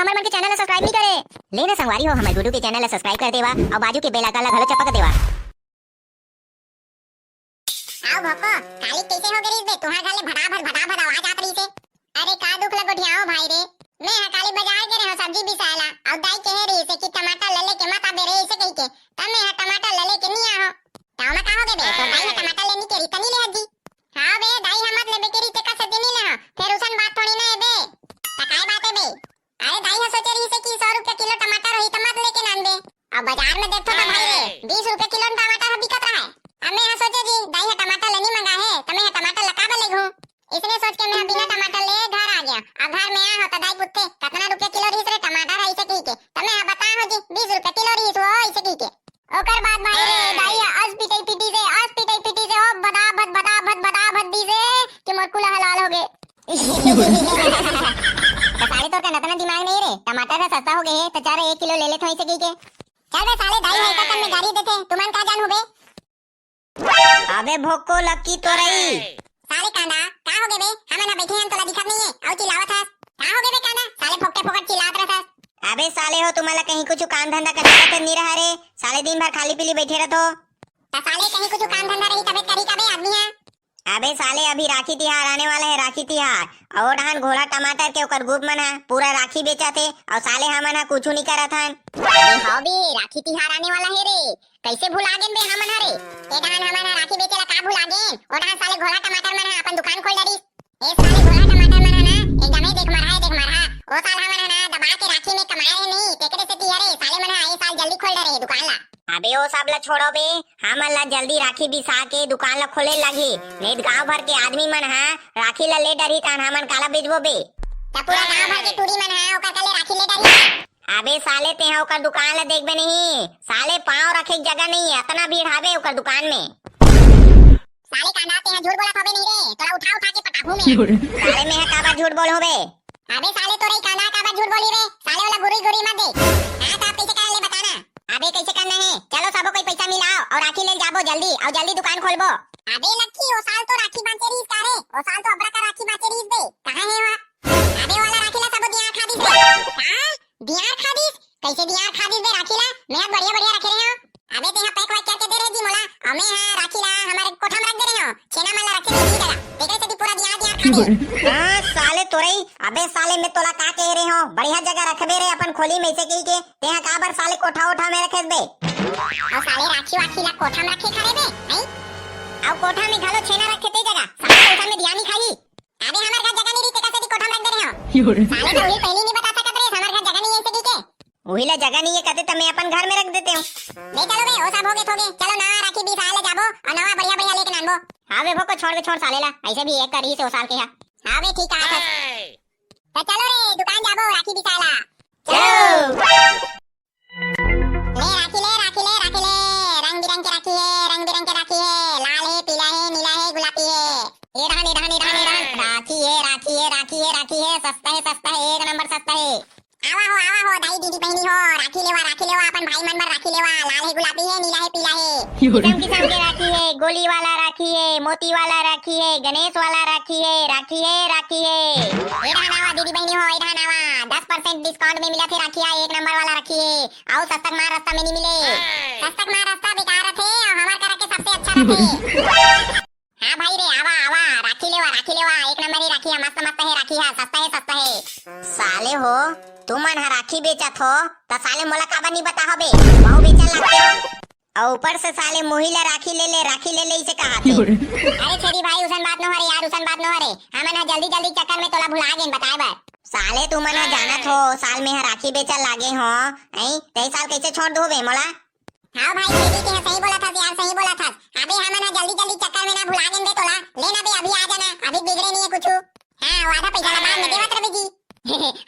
हमर मन के चैनल ला सब्सक्राइब नहीं करे। लेना संगवारी हो हमर गुडू के चैनल ला सब्सक्राइब कर देवा और बाजू के बेल आइकन ला घलो चपक देवा। आओ भक्को काली कैसे हो गरीस बे तुहार घरे भड़ा भड़ आवाज आत रही से। अरे का दुख ल गोठियाओ भाई रे मैं काली बाजार गए हो सब्जी बिसाला और दाई कह रही से कि टमाटर ले ले के मत आबे रे इसे कह के तब मैं टमाटर ले ले के नहीं आहो ताऊ में का हो गए बे तो दाई ने टमाटर लेनी के तनी ले हजी। हां बे दाई हमत लेबे के रीते का सदी नहीं ले फिर उसन बात थोड़ी ना है बे तकाई बात है बे। अरे दाई हो सोच रही से कि 100 रुपए किलो टमाटर होई त मत लेके नान बे अब बाजार में देखो तो भाई रे 20 रुपए किलो टमाटर बिकत रहा है। हमें यहाँ सोचे जी दाई है टमाटर लेनी मंगा है तो मैं टमाटर लकाबा ले घूं इसलिए सोच के मैं बिना टमाटर ले घर आ गया। अब घर में आ होता दाई पुत्ते कितना रुपए किलो रही रे टमाटर है इसे कह के तो मैं बता हो जी 20 रुपए किलो रही हो इसे कह के ओकर बाद भाई रे दाई आज पिटाई पिटी से ओ बदा भद दी से कि मोर कुला हलाल हो गए। तो साले तो का नतना दिमाग नहीं रे टमाटर सस्ता हो गए तो चार 1 किलो ले ले तो इसे कह के चल बे साले दाई है का में गाड़ी देते तुमन का जान हो बे। अबे भोको लक्की तो रही साले कांदा का हो गए बे हमें ना बैठे हैं तोला दिखत नहीं है और चिल्लावत है का हो गए बे कांदा साले फोकटे फोकट चिल्लात रहता। अबे साले हो तुम्हारा कहीं कुछ काम धंधा करने का नहीं रहा रे साले दिन भर खाली पीली बैठे रहतो ता साले कहीं कुछ काम धंधा रही तबे करी का बे आदमी है। अबे साले अभी राखी तिहार आने वाला है राखी तिहार और डाहन घोड़ा टमाटर के ओकर गुप मन है पूरा राखी बेचा थे और साले हमन हा कुछ नहीं करत हन। हां बे राखी तिहार आने वाला है रे कैसे भुला गेन बे हमन हरे ए डाहन हमन राखी बेचेला का भुला गेन ओ डाहन साले घोड़ा टमाटर मन अपन दुकान खोल डरी ए साले घोड़ा टमाटर मन ना एकदम ही देख मरहा ओ साल हमन ना दबा के राखी में कमाए नहीं तेकरे से तिहारे साले मन ए साल जल्दी खोल डरे दुकान ला। अबे ओ सब ला छोड़ो बे हमन ला जल्दी राखी बिसा के दुकान ला खोले लगी नहीं गांव भर के आदमी मन है राखी ला ले डरी तान हमन काला बेचबो बे ता पूरा गांव भर के टूरी मन है ओकर कले राखी ले डरी। अबे साले ते ओकर दुकान ला देखबे नहीं साले पांव रखे की जगह नहीं है इतना भीड़ हावे ओकर दुकान में। साले कांदा ते झूठ बोला हबे नहीं रे तोला उठा के पटाखू में साले में काबा झूठ बोल होबे। अबे साले तोरे कांदा काबा झूठ बोली रे साले वाला गुरी मत दे हां ता कैसे कर ले बताना। अबे कैसे करना है चलो सबो कोई पैसा मिलाओ और राखी ले जाबो जल्दी और जल्दी दुकान खोलबो। अबे लक्की ओ साल तो राखी बांचे रीस का रे ओ साल तो अबरा का राखी बांचे रीस बे कहां है वहां अबे वाला राखी ला सब दिया खा दिस हां दिया खा दिस कैसे दिया खा दिस बे राखी ला मैं बढ़िया रखे रहे हो। अबे ते यहां पैक वैक करके दे रहे जी मोला हमें हां राखी ला हमारे कोठा में रख दे रहे हो छेना माला रखे नहीं जगह देखरे से पूरा दिया खा दे। हां साले तोरई अबे साले मैं तोला का कह रहे हो बढ़िया जगह रखबे रे अपन खोली में से कही के ते यहां काबर साले कोठा उठा में रखे बे और साले राखी वाखी ला कोठा में रखे खड़े बे नहीं और कोठा में घालो छेना रखे ते जगह साले कोठा में ध्यान नहीं खाई। अबे हमार घर जगह नहीं रही ते कैसे कोठा में रख दे रहे हो साले तो ये पहले नहीं बता सकत रे हमार घर जगह नहीं है ऐसे के वही ला जगह नहीं है कहते तो मैं अपन घर में रख देते हूं। ले चलो बे ओ सब हो गए चलो नवा राखी भी साले जाबो और नवा बढ़िया लेके नानबो। हां बे भोको छोड़ साले ला ऐसे भी एक करी से ओ साल के हां बे ठीक है तो चलो रे दुकान जाबो राखी भी साला चलो ले रंग बिरंग के राखी है लाल है पीला है नीला है गुलाबी है ये रहा राखी है सस्ता है 1 नंबर सस्ता है। आवा हो दाई दीदी बहनी हो राखी लेवा अपन भाई मन राखी लेवा लाल है गुलाबी है नीला है पीला है किस्म के राखी है गोली वाला राखी है मोती वाला राखी है गणेश वाला राखी है ये रहा नावा दीदी बहनी हो ये रहा नावा 10% डिस्काउंट में मिला थे राखी 1 नंबर वाला राखी है आओ सस्तक मार रास्ता में नहीं मिले सस्तक मार रास्ता बेकार थे और हमार करा के सबसे अच्छा रहे। हां भाई रे आवा राखी लेवा 1 नंबर ही राखी है मस्त है राखी है सस्ता है। साले हो तुमन हा राखी बेचत हो त साले मोला काबर नहीं बता हबे बहु बेचन लगते हो और ऊपर से साले मोहिला राखी ले ले इसे कहा थे। अरे छेरी भाई उसन बात न हरे हमन हा जल्दी चक्कर में तोला भुला गेन बताए बार साले तुमन हा जानत हो साल में हा राखी बेचन लागे हो नहीं तई साल कैसे छोड़ दोबे मोला। हां भाई छेरी के सही बोला था यार सही बोला था अबे हमन हा जल्दी चक्कर में ना भुला गेन बे तोला लेना बे अभी आ जाना अभी बिगड़े नहीं है कुछ हां आधा पैसा बाद में देवत रबे जी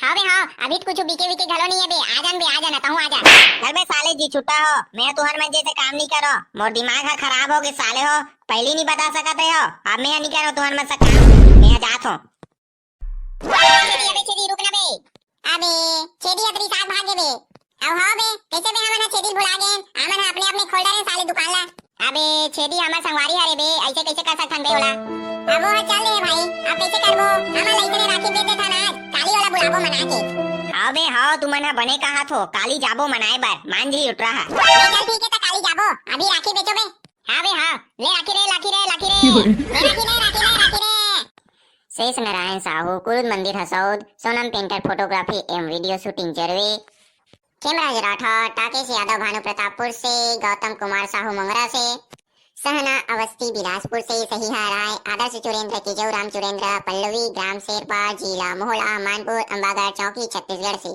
हां बे हां अभी कुछ बिके घलो नहीं है बे आ जाना तहु आ जा चल बे साले जी छुट्टा हो मैं तुहर में जैसे काम नहीं करो मोर दिमाग हा खराब हो गए साले हो पहले नहीं बता सकत रहे हो अब मैं नहीं करो तुहर में से काम मैं जात हूं। छेदी रुक ना बे अबे छेदी अपनी साथ भागे बे अब हां बे कैसे बे हमन छेदी भुला गेन हमन अपने खोल डरे साले दुकान ला अबे छेदी हमर संगवारी हरे बे ऐसे कैसे कर सकथन बे ओला अब वो चल ले भाई अब कैसे करबो हमन लइकने राखी बेच देथन आज काली वाला बुलाबो मना के हाँ बे हाँ, तू मना बने कहा थो काली जाबो मनाए बार मांझी उठ रहा। ले चल ठीक है तो काली जाबो अभी राखी बेचो बे। हाँ बे हाँ, ले राखी रे ले राखी रे। शेष नारायण साहू, कुरुद मंदिर हसौद, सोनम पेंटर फोटोग्राफी एवं वीडियो शूटिंग जरवे, खेमराज राठौर, टाकेश यादव भानु प्रतापपुर से, गौतम कुमार साहू मंगरा से, सहना अवस्थी बिलासपुर से, सहिहा राय, आदर्श चुरेंद्र किजोराम चुरेंद्र, पल्लवी ग्राम शेरपा, जिला मोहला, मानपुर, अंबागढ़ चौकी, छत्तीसगढ़ से।